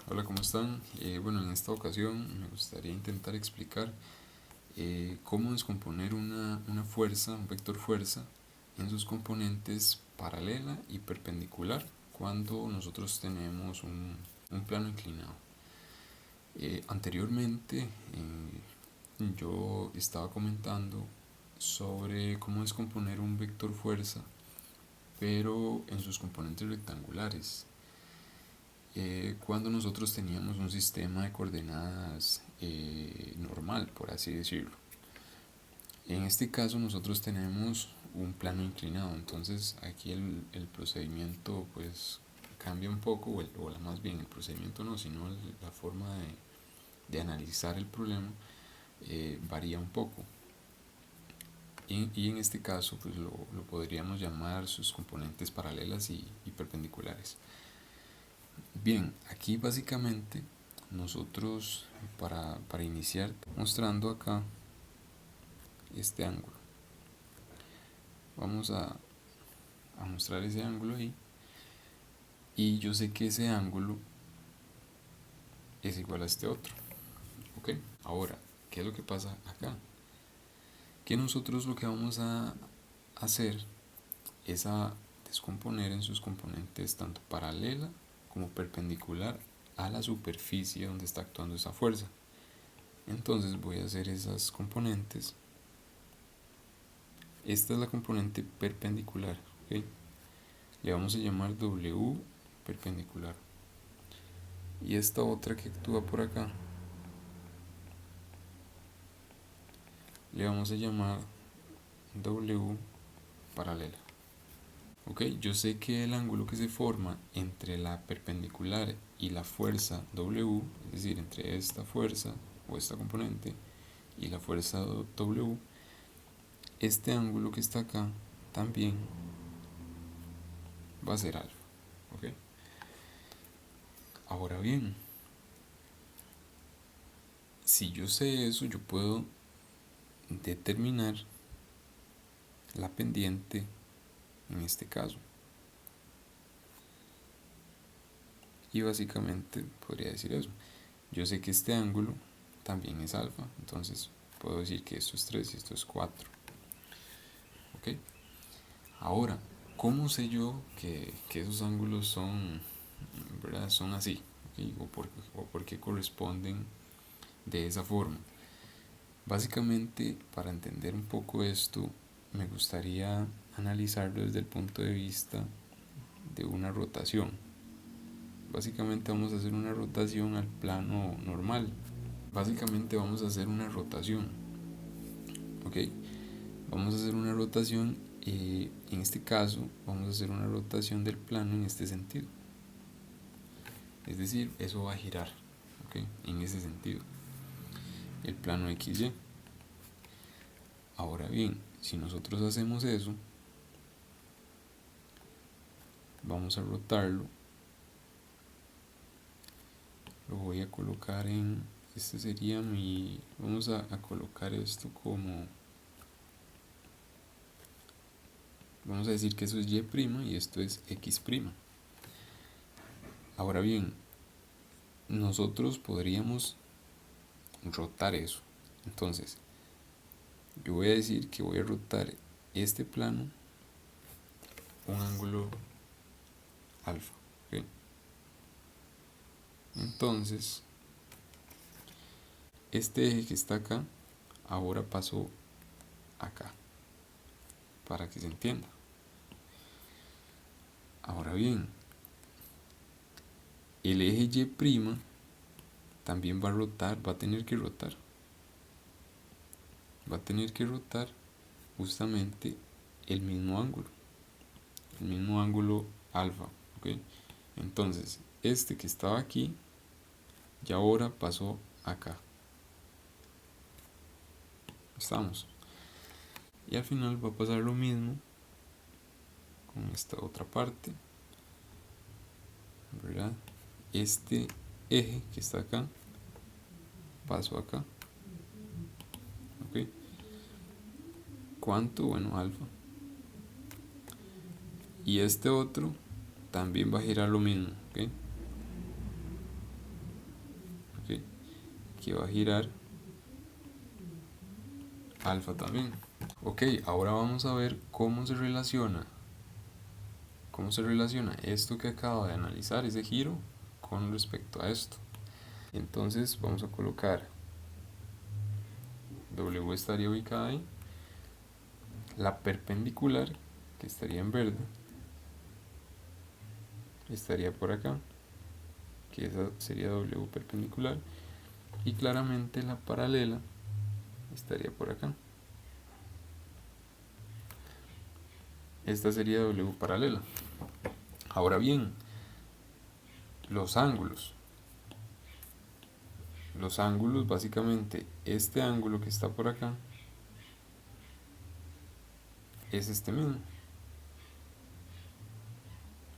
Hola, ¿cómo están? Bueno, en esta ocasión me gustaría intentar explicar cómo descomponer una fuerza, un vector fuerza, en sus componentes paralela y perpendicular cuando nosotros tenemos un plano inclinado. Anteriormente yo estaba comentando sobre cómo descomponer un vector fuerza, pero en sus componentes rectangulares. Cuando nosotros teníamos un sistema de coordenadas normal, por así decirlo. En este caso nosotros tenemos un plano inclinado, entonces aquí el procedimiento pues cambia un poco, más bien el procedimiento no, sino la forma de analizar el problema varía un poco. Y en este caso pues lo podríamos llamar sus componentes paralelas y perpendiculares. Bien, aquí básicamente nosotros para iniciar mostrando acá este ángulo. Vamos a mostrar ese ángulo ahí. Y yo sé que ese ángulo es igual a este otro. ¿Ok? Ahora, ¿qué es lo que pasa acá? Que nosotros lo que vamos a hacer es a descomponer en sus componentes tanto paralela como perpendicular a la superficie donde está actuando esa fuerza. Entonces voy a hacer esas componentes. Esta es la componente perpendicular, ¿ok? Le vamos a llamar W perpendicular. Y esta otra que actúa por acá, le vamos a llamar W paralela. ¿Ok? Yo sé que el ángulo que se forma entre la perpendicular y la fuerza W, es decir, entre esta fuerza o esta componente y la fuerza W, este ángulo que está acá también va a ser alfa. ¿Ok? Ahora bien, si yo sé eso, yo puedo determinar la pendiente en este caso. Y básicamente podría decir eso. Yo sé que este ángulo también es alfa, entonces puedo decir que esto es 3 y esto es 4. ¿Ok? Ahora, ¿cómo sé yo que esos ángulos son, ¿verdad? Son así? ¿Okay? O por qué corresponden de esa forma. Básicamente, para entender un poco esto, me gustaría analizarlo desde el punto de vista de una rotación. Básicamente vamos a hacer una rotación al plano normal. Básicamente vamos a hacer una rotación. ¿Ok? Vamos a hacer una rotación, en este caso vamos a hacer una rotación del plano en este sentido. Es decir, eso va a girar, ¿ok? En ese sentido. El plano XY. Ahora bien, si nosotros hacemos eso, vamos a rotarlo. Lo voy a colocar en, este sería mi, vamos a colocar esto como, vamos a decir que eso es Y' y esto es X'. Ahora bien, nosotros podríamos rotar eso. Entonces, yo voy a decir que voy a rotar este plano un ángulo alfa. ¿Okay? Entonces, este eje que está acá ahora pasó acá, para que se entienda. Ahora bien, el eje Y' también va a rotar, va a tener que rotar. Va a tener que rotar justamente el mismo ángulo alfa. ¿Okay? Entonces, este que estaba aquí, ya ahora pasó acá. Estamos. Y al final va a pasar lo mismo con esta otra parte, ¿verdad? Este eje que está acá pasó acá. ¿Ok? ¿Cuánto? Bueno, alfa. Y este otro también va a girar lo mismo. ¿Ok? aquí va a girar alfa también. Ok, ahora vamos a ver cómo se relaciona esto que acabo de analizar, ese giro, con respecto a esto. Entonces vamos a colocar W estaría ubicada ahí, la perpendicular, que estaría en verde, estaría por acá, que esa sería W perpendicular, y claramente la paralela estaría por acá. Esta sería W paralela. Ahora bien, los ángulos. Los ángulos, básicamente, este ángulo que está por acá es este mismo.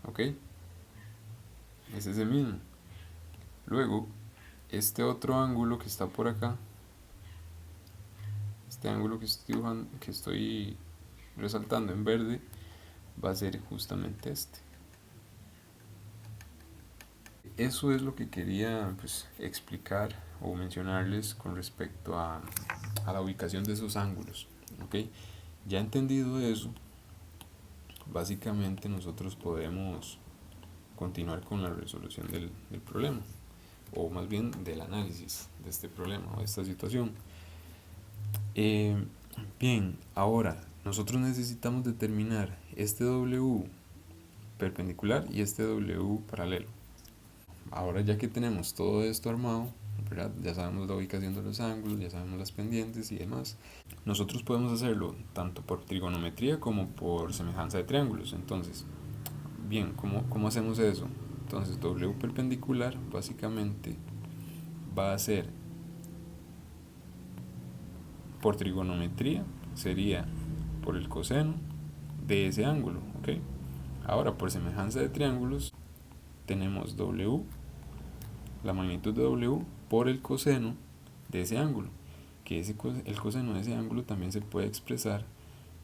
¿Ok? Es ese mismo. Luego, este otro ángulo que está por acá, este ángulo que estoy resaltando en verde, va a ser justamente este. Eso es lo que quería, pues, explicar o mencionarles con respecto a la ubicación de esos ángulos. ¿Ok? Ya entendido eso, básicamente nosotros podemos continuar con la resolución del problema, o más bien del análisis de este problema o de esta situación. Bien, ahora nosotros necesitamos determinar este W perpendicular y este W paralelo. Ahora, ya que tenemos todo esto armado, ¿verdad? Ya sabemos la ubicación de los ángulos, ya sabemos las pendientes y demás, nosotros podemos hacerlo tanto por trigonometría como por semejanza de triángulos. Entonces, bien, ¿cómo hacemos eso? Entonces, W perpendicular básicamente va a ser por trigonometría, sería por el coseno de ese ángulo, ¿ok? Ahora, por semejanza de triángulos, tenemos W, la magnitud de W por el coseno de ese ángulo, que el coseno de ese ángulo también se puede expresar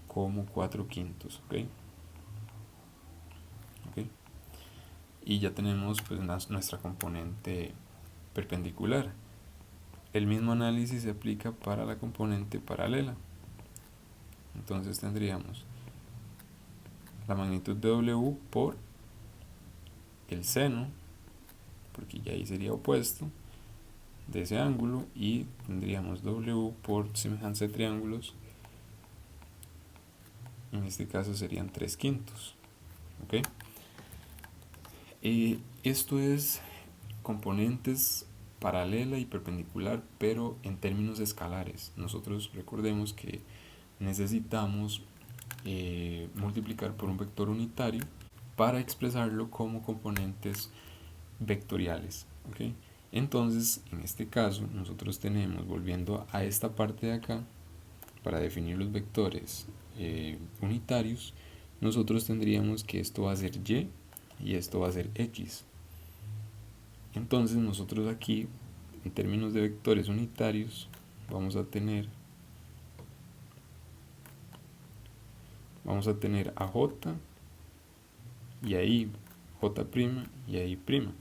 como 4/5, ¿ok? ¿Ok? Y ya tenemos, pues, nuestra componente perpendicular. El mismo análisis se aplica para la componente paralela. Entonces tendríamos la magnitud de W por el seno, porque ya ahí sería opuesto, de ese ángulo, y tendríamos W por semejanza de triángulos, en este caso serían 3/5. ¿Ok? Esto es componentes paralela y perpendicular, pero en términos escalares. Nosotros recordemos que necesitamos multiplicar por un vector unitario para expresarlo como componentes vectoriales. ¿Okay? Entonces, en este caso, nosotros tenemos, volviendo a esta parte de acá, para definir los vectores unitarios, nosotros tendríamos que esto va a ser y esto va a ser x. Entonces nosotros aquí, en términos de vectores unitarios, vamos a tener a j, y ahí j' y ahí prima.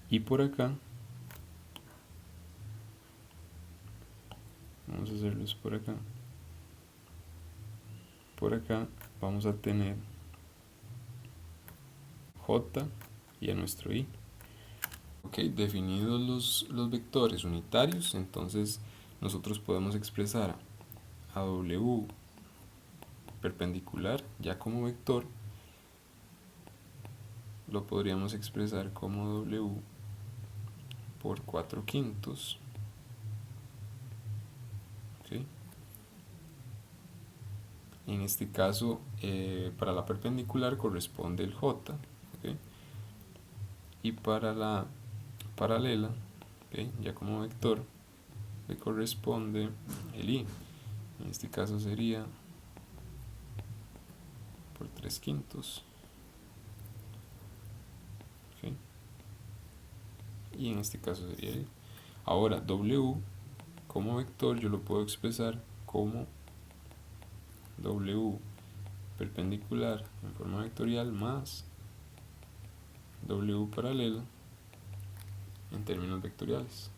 Y por acá, vamos a hacerlos por acá. Por acá vamos a tener j y a nuestro i. Ok, definidos los vectores unitarios, entonces nosotros podemos expresar a w perpendicular ya como vector, lo podríamos expresar como w por 4/5. ¿Okay? En este caso, para la perpendicular corresponde el j, ¿okay? Y para la paralela, ¿okay?, ya como vector, le corresponde el i. En este caso sería por 3/5. ¿Okay? Y en este caso sería i. Ahora, w como vector yo lo puedo expresar como w perpendicular en forma vectorial más w paralela en términos vectoriales.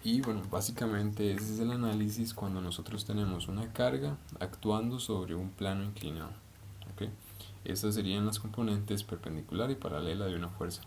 Y bueno, básicamente ese es el análisis cuando nosotros tenemos una carga actuando sobre un plano inclinado. ¿Ok? Estas serían las componentes perpendicular y paralela de una fuerza.